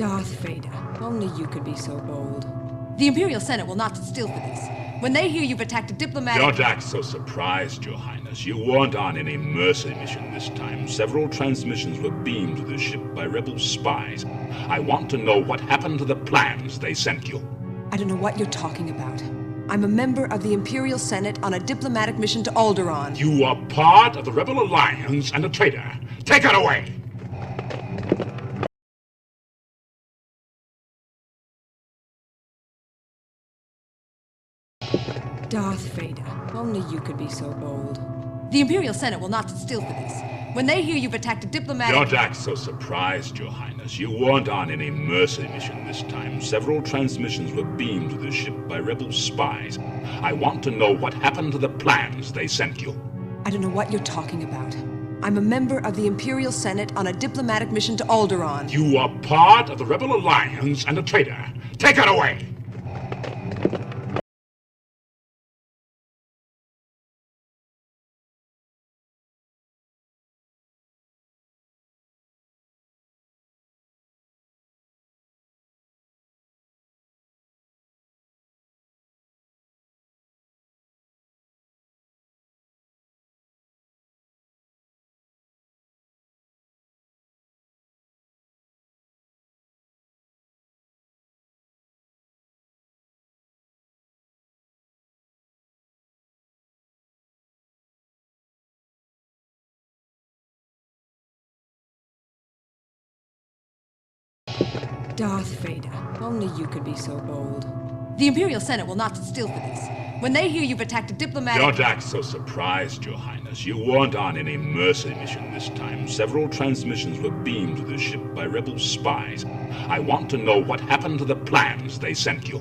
Darth Vader, only you could be so bold. The Imperial Senate will not sit still for this. When they hear you've attacked a diplomatic... Don't act so surprised, Your Highness. You weren't on any mercy mission this time. Several transmissions were beamed to the ship by rebel spies. I want to know what happened to the plans they sent you. I don't know what you're talking about. I'm a member of the Imperial Senate on a diplomatic mission to Alderaan. You are part of the Rebel Alliance and a traitor. Take it away! Darth Vader, only you could be so bold. The Imperial Senate will not sit still for this. When they hear you've attacked a diplomatic... Don't act so surprised, Your Highness. You weren't on any mercy mission this time. Several transmissions were beamed to the ship by rebel spies. I want to know what happened to the plans they sent you. I don't know what you're talking about. I'm a member of the Imperial Senate on a diplomatic mission to Alderaan. You are part of the Rebel Alliance and a traitor. Take it away! Darth Vader, only you could be so bold. The Imperial Senate will not sit still for this. When they hear you've attacked a diplomatic... Don't act so surprised, Your Highness. You weren't on any mercy mission this time. Several transmissions were beamed to the ship by rebel spies. I want to know what happened to the plans they sent you.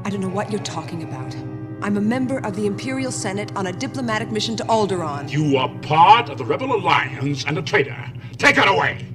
I don't know what you're talking about. I'm a member of the Imperial Senate on a diplomatic mission to Alderaan. You are part of the Rebel Alliance and a traitor. Take it away!